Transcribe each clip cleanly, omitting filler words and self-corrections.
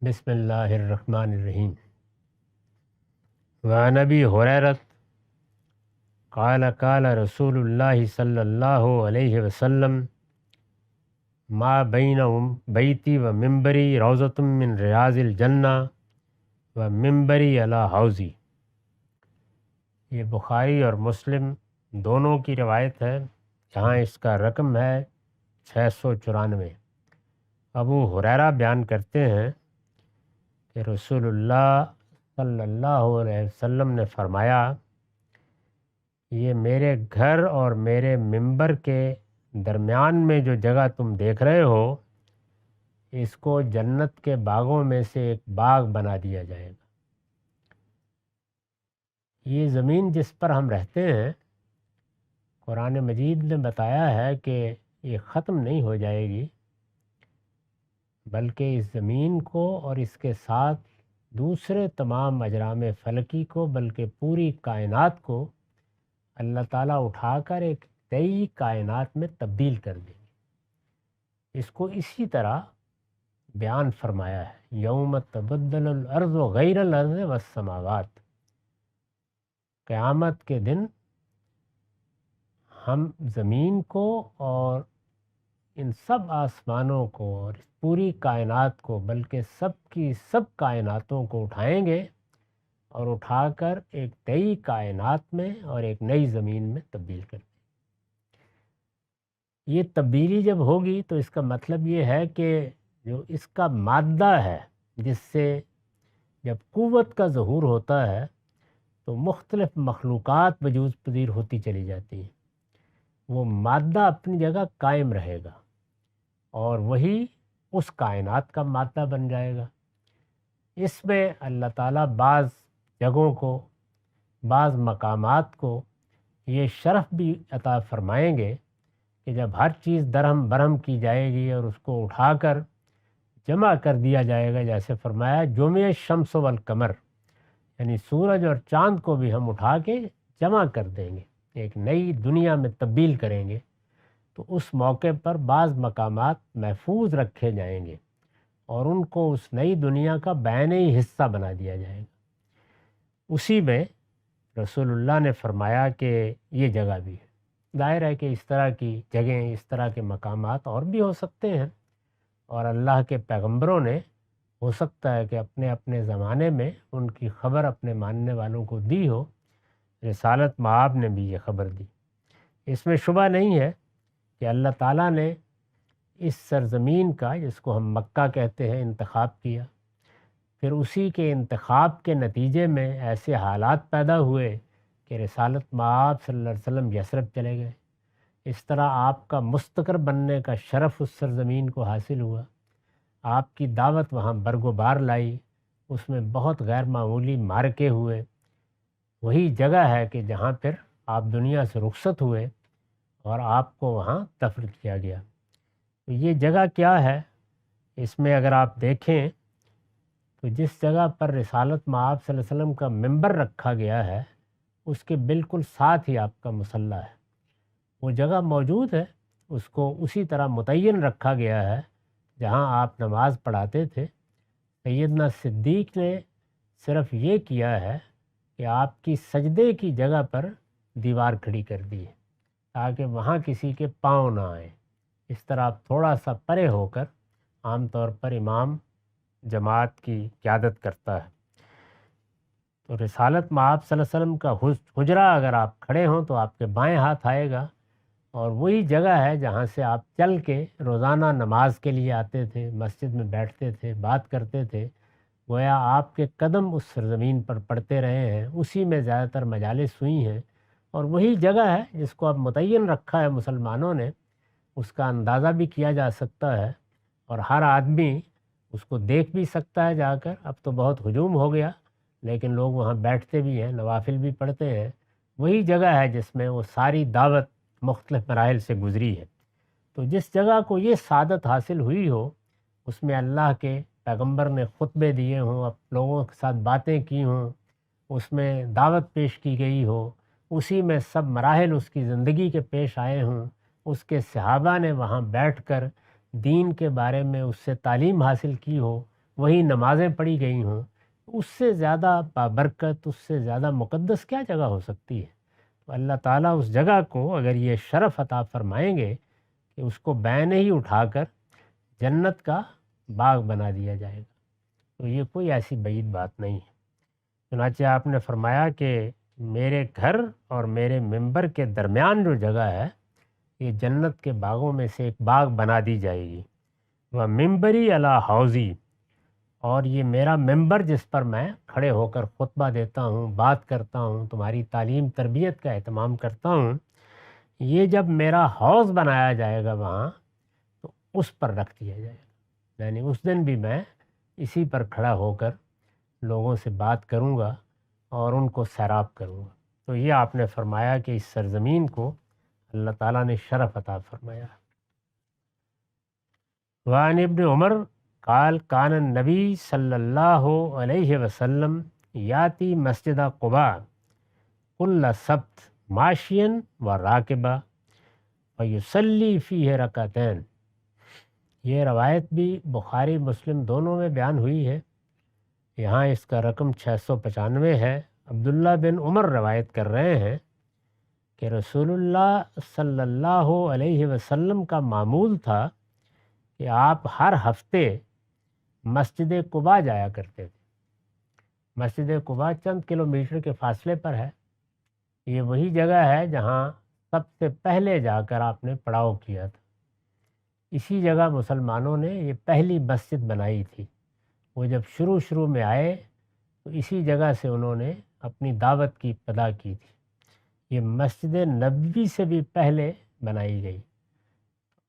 بسم اللہ الرحمن الرحیم۔ وعن ابی ہریرہ قال قال رسول اللہ صلی اللہ علیہ وسلم ما بین بیتی و ممبری روضۃ من ریاض الجنہ و ممبری علی حوضی۔ یہ بخاری اور مسلم دونوں کی روایت ہے، جہاں اس کا رقم ہے 694۔ ابو ہریرہ بیان کرتے ہیں کہ رسول اللہ صلی اللہ علیہ وسلم نے فرمایا، یہ میرے گھر اور میرے ممبر کے درمیان میں جو جگہ تم دیکھ رہے ہو، اس کو جنت کے باغوں میں سے ایک باغ بنا دیا جائے گا۔ یہ زمین جس پر ہم رہتے ہیں، قرآن مجید نے بتایا ہے کہ یہ ختم نہیں ہو جائے گی، بلکہ اس زمین کو اور اس کے ساتھ دوسرے تمام اجرام فلکی کو، بلکہ پوری کائنات کو اللہ تعالیٰ اٹھا کر ایک نئی کائنات میں تبدیل کر دیں گے۔ اس کو اسی طرح بیان فرمایا ہے، یوم تبدل الارض غیر الارض والسماوات۔ قیامت کے دن ہم زمین کو اور ان سب آسمانوں کو اور اس پوری کائنات کو، بلکہ سب کی سب کائناتوں کو اٹھائیں گے اور اٹھا کر ایک نئی کائنات میں اور ایک نئی زمین میں تبدیل کر دیں۔ یہ تبدیلی جب ہوگی تو اس کا مطلب یہ ہے کہ جو اس کا مادہ ہے، جس سے جب قوت کا ظہور ہوتا ہے تو مختلف مخلوقات وجود پذیر ہوتی چلی جاتی ہیں، وہ مادہ اپنی جگہ قائم رہے گا اور وہی اس کائنات کا مادہ بن جائے گا۔ اس میں اللہ تعالیٰ بعض جگہوں کو، بعض مقامات کو یہ شرف بھی عطا فرمائیں گے کہ جب ہر چیز درہم برہم کی جائے گی اور اس کو اٹھا کر جمع کر دیا جائے گا، جیسے فرمایا جمع الشمس والقمر، یعنی سورج اور چاند کو بھی ہم اٹھا کے جمع کر دیں گے، ایک نئی دنیا میں تبدیل کریں گے، تو اس موقع پر بعض مقامات محفوظ رکھے جائیں گے اور ان کو اس نئی دنیا کا بینی حصہ بنا دیا جائے گا۔ اسی میں رسول اللہ نے فرمایا کہ یہ جگہ بھی ہے۔ ظاہر ہے کہ اس طرح کی جگہیں، اس طرح کے مقامات اور بھی ہو سکتے ہیں، اور اللہ کے پیغمبروں نے ہو سکتا ہے کہ اپنے اپنے زمانے میں ان کی خبر اپنے ماننے والوں کو دی ہو۔ رسالت مآب نے بھی یہ خبر دی۔ اس میں شبہ نہیں ہے کہ اللہ تعالیٰ نے اس سرزمین کا، جس کو ہم مکہ کہتے ہیں، انتخاب کیا۔ پھر اسی کے انتخاب کے نتیجے میں ایسے حالات پیدا ہوئے کہ رسالت مآب صلی اللہ علیہ وسلم یثرب چلے گئے۔ اس طرح آپ کا مستقر بننے کا شرف اس سرزمین کو حاصل ہوا۔ آپ کی دعوت وہاں برگ و بار لائی، اس میں بہت غیر معمولی معرکے ہوئے۔ وہی جگہ ہے کہ جہاں پھر آپ دنیا سے رخصت ہوئے اور آپ کو وہاں دفن کیا گیا۔ تو یہ جگہ کیا ہے؟ اس میں اگر آپ دیکھیں تو جس جگہ پر رسالت مآب صلی اللہ علیہ وسلم کا ممبر رکھا گیا ہے، اس کے بالکل ساتھ ہی آپ کا مصلی ہے۔ وہ جگہ موجود ہے، اس کو اسی طرح متعین رکھا گیا ہے جہاں آپ نماز پڑھاتے تھے۔ سیدنا صدیق نے صرف یہ کیا ہے کہ آپ کی سجدے کی جگہ پر دیوار کھڑی کر دی ہے تاکہ وہاں کسی کے پاؤں نہ آئیں۔ اس طرح آپ تھوڑا سا پرے ہو کر، عام طور پر امام جماعت کی قیادت کرتا ہے۔ تو رسالت مآب صلی اللہ علیہ وسلم کا حجرہ اگر آپ کھڑے ہوں تو آپ کے بائیں ہاتھ آئے گا، اور وہی جگہ ہے جہاں سے آپ چل کے روزانہ نماز کے لیے آتے تھے، مسجد میں بیٹھتے تھے، بات کرتے تھے۔ گویا آپ کے قدم اس سرزمین پر پڑتے رہے ہیں، اسی میں زیادہ تر مجالس ہوئی ہیں، اور وہی جگہ ہے جس کو اب متعین رکھا ہے مسلمانوں نے۔ اس کا اندازہ بھی کیا جا سکتا ہے اور ہر آدمی اس کو دیکھ بھی سکتا ہے جا کر۔ اب تو بہت ہجوم ہو گیا، لیکن لوگ وہاں بیٹھتے بھی ہیں، نوافل بھی پڑھتے ہیں۔ وہی جگہ ہے جس میں وہ ساری دعوت مختلف مراحل سے گزری ہے۔ تو جس جگہ کو یہ سعادت حاصل ہوئی ہو، اس میں اللہ کے پیغمبر نے خطبے دیے ہوں، اب لوگوں کے ساتھ باتیں کی ہوں، اس میں دعوت پیش کی گئی ہو، اسی میں سب مراحل اس کی زندگی کے پیش آئے ہوں، اس کے صحابہ نے وہاں بیٹھ کر دین کے بارے میں اس سے تعلیم حاصل کی ہو، وہیں نمازیں پڑھی گئی ہوں، اس سے زیادہ بابرکت، اس سے زیادہ مقدس کیا جگہ ہو سکتی ہے؟ تو اللہ تعالیٰ اس جگہ کو اگر یہ شرف عطا فرمائیں گے کہ اس کو بین ہی اٹھا کر جنت کا باغ بنا دیا جائے گا، تو یہ کوئی ایسی بعید بات نہیں ہے۔ چنانچہ آپ نے فرمایا کہ میرے گھر اور میرے ممبر کے درمیان جو جگہ ہے، یہ جنت کے باغوں میں سے ایک باغ بنا دی جائے گی۔ وہ ممبری علی حوضی، اور یہ میرا ممبر جس پر میں کھڑے ہو کر خطبہ دیتا ہوں، بات کرتا ہوں، تمہاری تعلیم تربیت کا اہتمام کرتا ہوں، یہ جب میرا حوض بنایا جائے گا وہاں، تو اس پر رکھ دیا جائے گا، یعنی اس دن بھی میں اسی پر کھڑا ہو کر لوگوں سے بات کروں گا اور ان کو سیراب کروں گا۔ تو یہ آپ نے فرمایا کہ اس سرزمین کو اللہ تعالیٰ نے شرف عطا فرمایا۔ وعن ابن عمر قال کان النبی صلی اللہ علیہ وسلم یاتی مسجد قباء کل سبت ماشین و راکبہ ویصلی فیہ رکعتین۔ یہ روایت بھی بخاری مسلم دونوں میں بیان ہوئی ہے، یہاں اس کا رقم 695 ہے۔ عبداللہ بن عمر روایت کر رہے ہیں کہ رسول اللہ صلی اللہ علیہ وسلم کا معمول تھا کہ آپ ہر ہفتے مسجد قباء جایا کرتے تھے۔ مسجد قباء چند کلومیٹر کے فاصلے پر ہے۔ یہ وہی جگہ ہے جہاں سب سے پہلے جا کر آپ نے پڑاؤ کیا تھا۔ اسی جگہ مسلمانوں نے یہ پہلی مسجد بنائی تھی۔ وہ جب شروع میں آئے تو اسی جگہ سے انہوں نے اپنی دعوت کی ابتدا کی تھی۔ یہ مسجد نبوی سے بھی پہلے بنائی گئی۔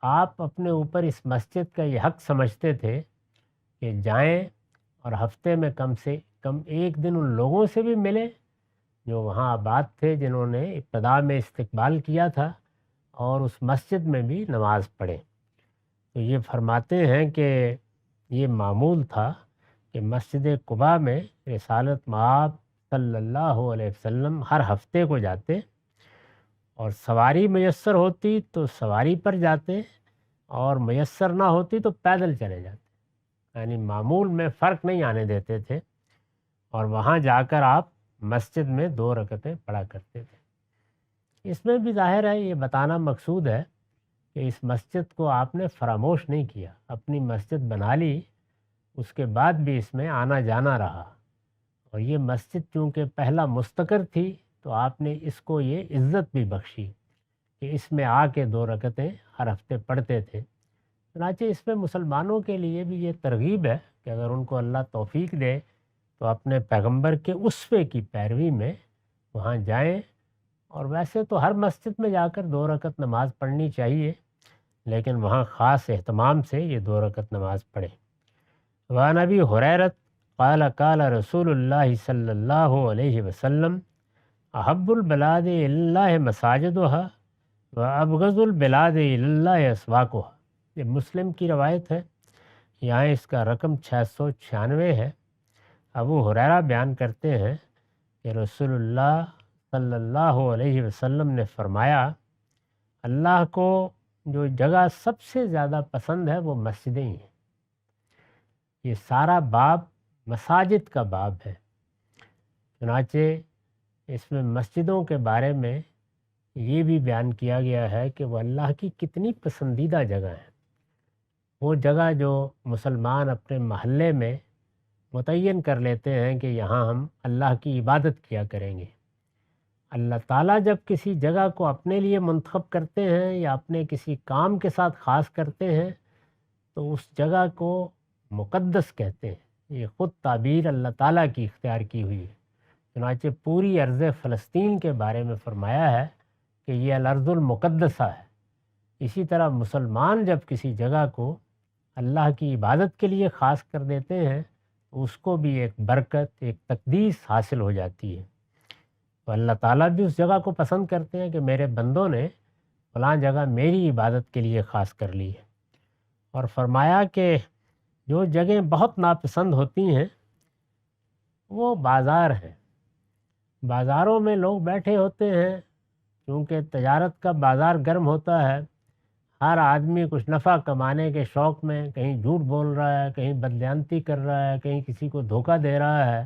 آپ اپنے اوپر اس مسجد کا یہ حق سمجھتے تھے کہ جائیں اور ہفتے میں کم سے کم ایک دن ان لوگوں سے بھی ملیں جو وہاں آباد تھے، جنہوں نے ابتدا میں استقبال کیا تھا، اور اس مسجد میں بھی نماز پڑھیں۔ تو یہ فرماتے ہیں کہ یہ معمول تھا کہ مسجد قباء میں رسالت مآب صلی اللہ علیہ وسلم ہر ہفتے کو جاتے، اور سواری میسر ہوتی تو سواری پر جاتے، اور میسر نہ ہوتی تو پیدل چلے جاتے، یعنی معمول میں فرق نہیں آنے دیتے تھے، اور وہاں جا کر آپ مسجد میں 2 رکعتیں پڑھا کرتے تھے۔ اس میں بھی ظاہر ہے یہ بتانا مقصود ہے کہ اس مسجد کو آپ نے فراموش نہیں کیا، اپنی مسجد بنا لی، اس کے بعد بھی اس میں آنا جانا رہا، اور یہ مسجد چونکہ پہلا مستقر تھی تو آپ نے اس کو یہ عزت بھی بخشی کہ اس میں آ کے 2 رکعتیں ہر ہفتے پڑھتے تھے۔ چنانچہ اس میں مسلمانوں کے لیے بھی یہ ترغیب ہے کہ اگر ان کو اللہ توفیق دے تو اپنے پیغمبر کے اسوے کی پیروی میں وہاں جائیں، اور ویسے تو ہر مسجد میں جا کر 2 رکعت نماز پڑھنی چاہیے، لیکن وہاں خاص اہتمام سے یہ 2 رکعت نماز پڑھیں۔ وعن ابی ہریرۃ قال قال رسول اللہ صلی اللہ علیہ وسلم احب البلاد اللہ مساجدها وابغض البلاد اللہ اسواقها۔ یہ مسلم کی روایت ہے، یہاں اس کا رقم 696 ہے۔ ابو ہریرہ بیان کرتے ہیں کہ رسول اللہ صلی اللہ علیہ وسلم نے فرمایا، اللہ کو جو جگہ سب سے زیادہ پسند ہے وہ مسجدیں ہی ہیں۔ یہ سارا باب مساجد کا باب ہے، چنانچہ اس میں مسجدوں کے بارے میں یہ بھی بیان کیا گیا ہے کہ وہ اللہ کی کتنی پسندیدہ جگہ ہیں۔ وہ جگہ جو مسلمان اپنے محلے میں متعین کر لیتے ہیں کہ یہاں ہم اللہ کی عبادت کیا کریں گے۔ اللہ تعالیٰ جب کسی جگہ کو اپنے لیے منتخب کرتے ہیں یا اپنے کسی کام کے ساتھ خاص کرتے ہیں تو اس جگہ کو مقدس کہتے ہیں۔ یہ خود تعبیر اللہ تعالیٰ کی اختیار کی ہوئی ہے۔ چنانچہ پوری ارض فلسطین کے بارے میں فرمایا ہے کہ یہ الارض المقدسہ ہے۔ اسی طرح مسلمان جب کسی جگہ کو اللہ کی عبادت کے لیے خاص کر دیتے ہیں تو اس کو بھی ایک برکت، ایک تقدیس حاصل ہو جاتی ہے۔ تو اللہ تعالیٰ بھی اس جگہ کو پسند کرتے ہیں کہ میرے بندوں نے فلاں جگہ میری عبادت کے لیے خاص کر لی ہے۔ اور فرمایا کہ جو جگہیں بہت ناپسند ہوتی ہیں وہ بازار ہیں۔ بازاروں میں لوگ بیٹھے ہوتے ہیں، کیونکہ تجارت کا بازار گرم ہوتا ہے، ہر آدمی کچھ نفع کمانے کے شوق میں کہیں جھوٹ بول رہا ہے، کہیں بددیانتی کر رہا ہے، کہیں کسی کو دھوکہ دے رہا ہے۔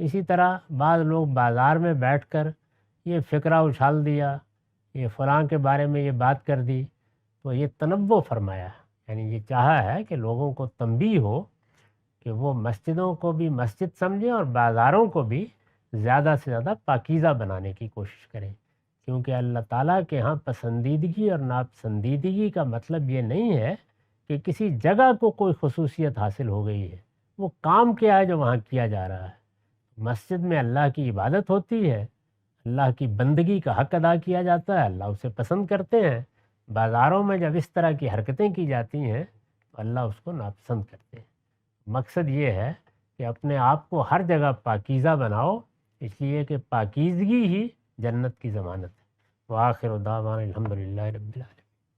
اسی طرح بعض لوگ بازار میں بیٹھ کر یہ فکرہ اچھال دیا، یہ فلاں کے بارے میں یہ بات کر دی، تو یہ تنوع فرمایا، یعنی یہ چاہا ہے کہ لوگوں کو تنبیہ ہو کہ وہ مسجدوں کو بھی مسجد سمجھیں اور بازاروں کو بھی زیادہ سے زیادہ پاکیزہ بنانے کی کوشش کریں، کیونکہ اللہ تعالیٰ کے ہاں پسندیدگی اور ناپسندیدگی کا مطلب یہ نہیں ہے کہ کسی جگہ کو کوئی خصوصیت حاصل ہو گئی ہے، وہ کام کیا ہے جو وہاں کیا جا رہا ہے۔ مسجد میں اللہ کی عبادت ہوتی ہے، اللہ کی بندگی کا حق ادا کیا جاتا ہے، اللہ اسے پسند کرتے ہیں۔ بازاروں میں جب اس طرح کی حرکتیں کی جاتی ہیں تو اللہ اس کو ناپسند کرتے ہیں۔ مقصد یہ ہے کہ اپنے آپ کو ہر جگہ پاکیزہ بناؤ، اس لیے کہ پاکیزگی ہی جنت کی ضمانت ہے۔ وآخر دعوانا الحمدللہ رب العالمین۔